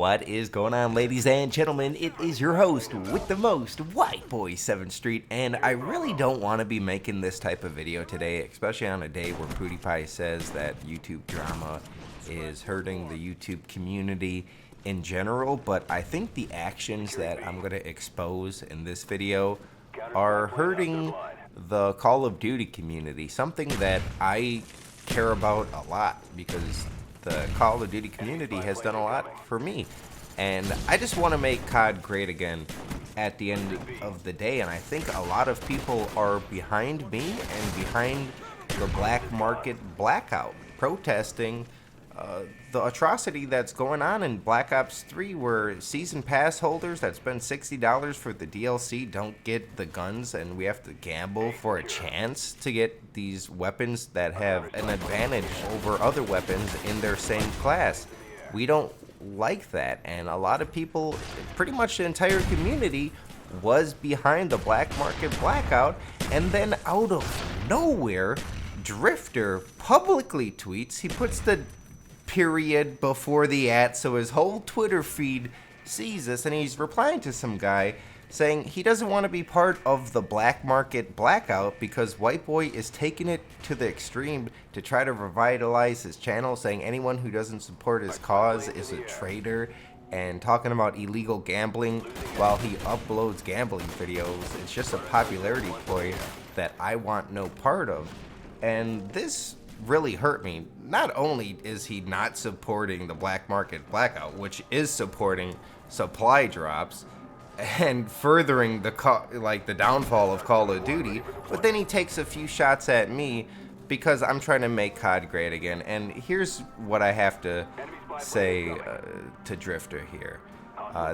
What is going on, ladies and gentlemen? It is your host with the most, White Boy 7th Street, and I really don't want to be making this type of video today, especially on a day where PewDiePie says that YouTube drama is hurting the YouTube community in general, but I think the actions that I'm going to expose in this video are hurting the Call of Duty community, something that I care about a lot because the Call of Duty community has done a lot for me, and I just want to make COD great again at the end of the day. And I think a lot of people are behind me and behind the black market blackout, protesting the atrocity that's going on in Black Ops 3, where season pass holders that spend $60 for the DLC don't get the guns, and we have to gamble for a chance to get these weapons that have an advantage over other weapons in their same class. We don't like that, and a lot of people, pretty much the entire community, was behind the black market blackout. And then out of nowhere, Drift0r publicly tweets, he puts the period before the @ so his whole Twitter feed sees this, and he's replying to some guy saying he doesn't want to be part of the black market blackout because White Boy is taking it to the extreme to try to revitalize his channel, saying anyone who doesn't support his cause is a traitor, and talking about illegal gambling while he uploads gambling videos. It's just a popularity ploy that I want no part of, and this really hurt me. Not only is he not supporting the black market blackout, which is supporting supply drops and furthering the downfall of Call of Duty, but then he takes a few shots at me because I'm trying to make COD great again. And here's what I have to say to Drift0r here.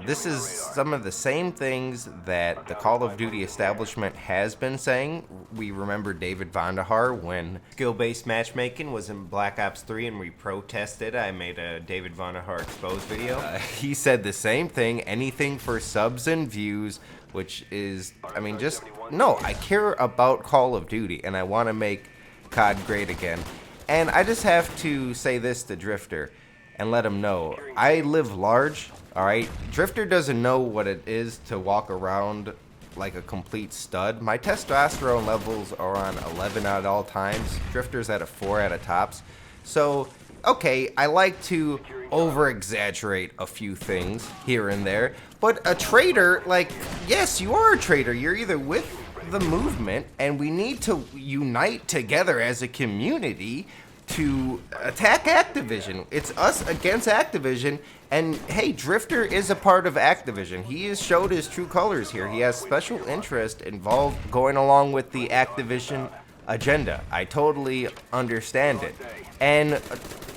This is some of the same things that the Call of Duty establishment has been saying. We remember David Vonderhaar when skill-based matchmaking was in Black Ops 3 and we protested. I made a David Vonderhaar exposed video. He said the same thing, anything for subs and views, which is, I mean, just, no, I care about Call of Duty and I want to make COD great again. And I just have to say this to Drift0r and let him know, I live large. Alright, Drift0r doesn't know what it is to walk around like a complete stud. My testosterone levels are on 11 at all times. Drift0r's at a 4 at a tops. So, okay, I like to over-exaggerate a few things here and there. But a traitor, like, yes, you are a traitor. You're either with the movement, and we need to unite together as a community to attack Activision. It's us against Activision, and hey, Drift0r is a part of Activision. He has showed his true colors here. He has special interest involved going along with the Activision agenda. I totally understand it. And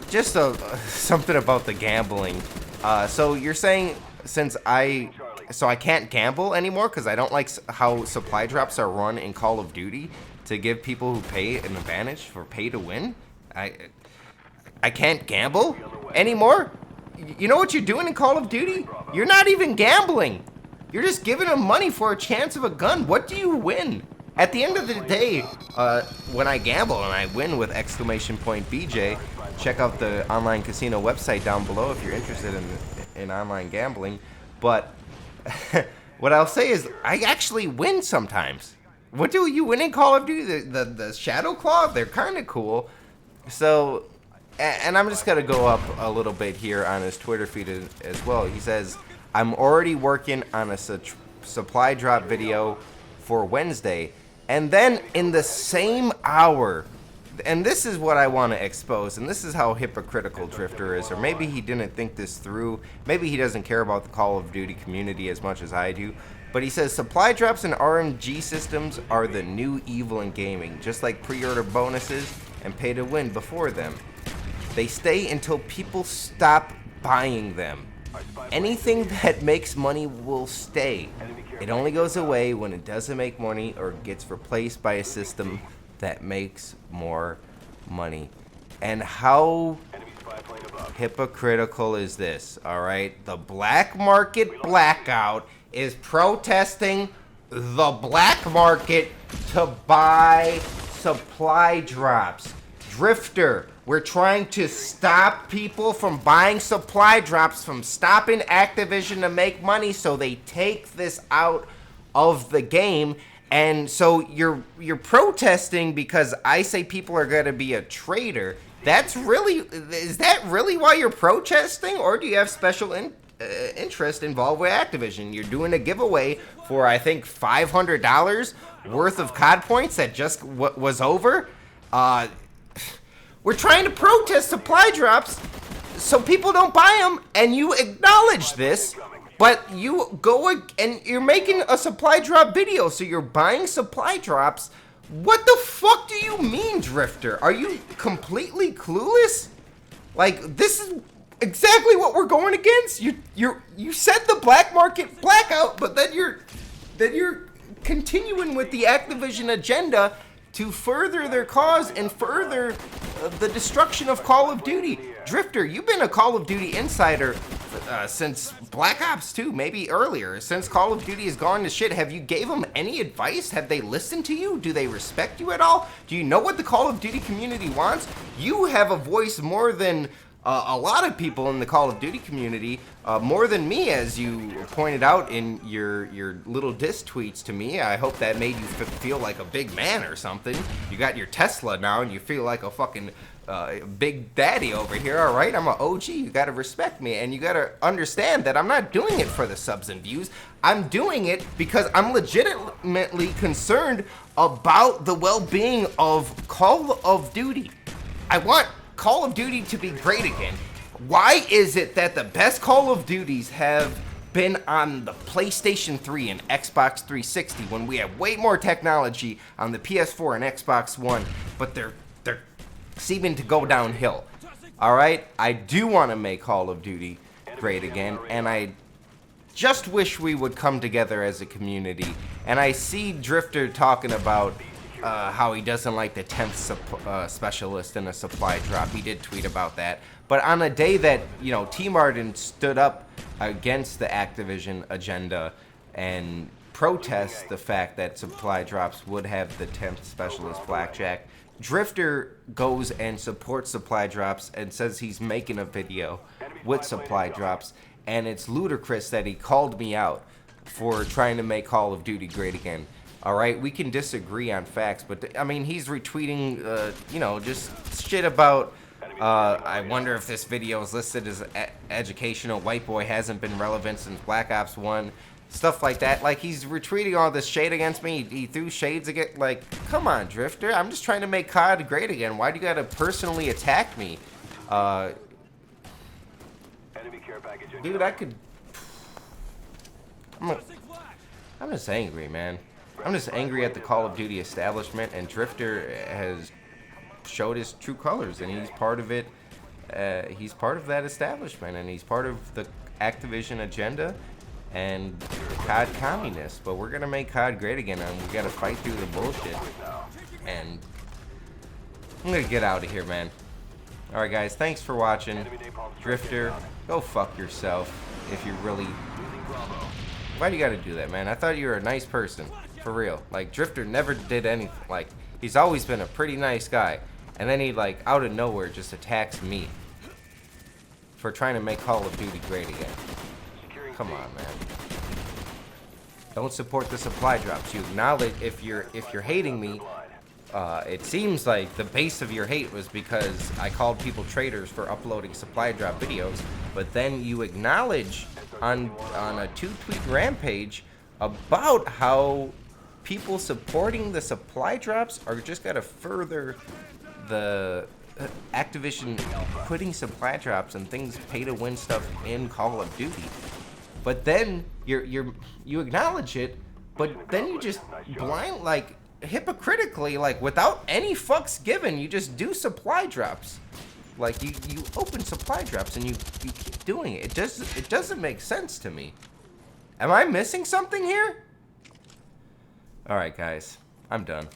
just something about the gambling. So you're saying I can't gamble anymore because I don't like how supply drops are run in Call of Duty to give people who pay an advantage for pay to win? I can't gamble anymore? You know what you're doing in Call of Duty? You're not even gambling. You're just giving them money for a chance of a gun. What do you win? At the end of the day, when I gamble and I win with !BJ, check out the online casino website down below if you're interested in online gambling. But what I'll say is I actually win sometimes. What do you win in Call of Duty? The Shadow Claw? They're kind of cool. So, and I'm just going to go up a little bit here on his Twitter feed as well. He says, I'm already working on a supply drop video for Wednesday. And then in the same hour, and this is what I want to expose, and this is how hypocritical Drift0r is, or maybe he didn't think this through. Maybe he doesn't care about the Call of Duty community as much as I do. But he says, supply drops and RNG systems are the new evil in gaming, just like pre-order bonuses and pay to win before them. They stay until people stop buying them. Anything that makes money will stay. It only goes away when it doesn't make money or gets replaced by a system that makes more money. And how hypocritical is this? Alright, the black market blackout is protesting the black market to buy supply drops. Drift0r, We're trying to stop people from buying supply drops, from stopping Activision to make money, so they take this out of the game. And so you're protesting because I say people are going to be a traitor. Is that really why you're protesting? Or do you have special interest involved with Activision? You're doing a giveaway for, I think, $500 worth of COD points that just was over. We're trying to protest supply drops so people don't buy them, and you acknowledge this, but you go and you're making a supply drop video, so you're buying supply drops. What the fuck do you mean, Drift0r? Are you completely clueless? Like, this is exactly what we're going against. You said the black market blackout, but then you're continuing with the Activision agenda to further their cause and further the destruction of Call of Duty. Drift0r, you've been a Call of Duty insider since Black Ops 2, maybe earlier. Since Call of Duty has gone to shit, have you gave them any advice? Have they listened to you? Do they respect you at all? Do you know what the Call of Duty community wants? You have a voice more than a lot of people in the Call of Duty community, more than me, as you pointed out in your little diss tweets to me. I hope that made you feel like a big man or something. You got your Tesla now and you feel like a fucking big daddy over here, all right? I'm an OG. You got to respect me, and you got to understand that I'm not doing it for the subs and views. I'm doing it because I'm legitimately concerned about the well-being of Call of Duty. I want Call of Duty to be great again. Why is it that the best Call of Duties have been on the PlayStation 3 and Xbox 360 when we have way more technology on the PS4 and Xbox One, but they're seeming to go downhill? All right, I do want to make Call of Duty great again, and I just wish we would come together as a community. And I see Drift0r talking about how he doesn't like the 10th specialist in a supply drop. He did tweet about that. But on a day that, you know, T. Martin stood up against the Activision agenda and protest the fact that supply drops would have the 10th specialist blackjack, Drift0r goes and supports supply drops and says he's making a video with supply drops. And it's ludicrous that he called me out for trying to make Call of Duty great again. All right, we can disagree on facts, but I mean, he's retweeting, you know, just shit about, I wonder if this video is listed as educational, white boy hasn't been relevant since Black Ops 1, stuff like that. Like, he's retweeting all this shade against me. He threw shades again. Like, come on, Drift0r, I'm just trying to make COD great again. Why do you gotta personally attack me? Dude, I could... I'm just angry, man. I'm just angry at the Call of Duty establishment, and Drift0r has showed his true colors, and he's part of it. He's part of that establishment, and he's part of the Activision agenda and COD communists. But we're gonna make COD great again, and we gotta fight through the bullshit. And I'm gonna get out of here, man. All right, guys, thanks for watching. Drift0r, go fuck yourself if you really... Why do you gotta do that, man? I thought you were a nice person. For real. Like, Drift0r never did anything. Like, he's always been a pretty nice guy. And then he, like, out of nowhere just attacks me for trying to make Call of Duty great again. Come on, man. Don't support the supply drops. You acknowledge if you're hating me. It seems like the base of your hate was because I called people traitors for uploading supply drop videos, but then you acknowledge on a 2-tweet rampage about how people supporting the supply drops are just gonna further the Activision putting supply drops and things pay-to-win stuff in Call of Duty. But then you acknowledge it, but then you just blind, like, hypocritically, like, without any fucks given, you just do supply drops. Like, you open supply drops and you keep doing it. It doesn't make sense to me. Am I missing something here? All right, guys, I'm done.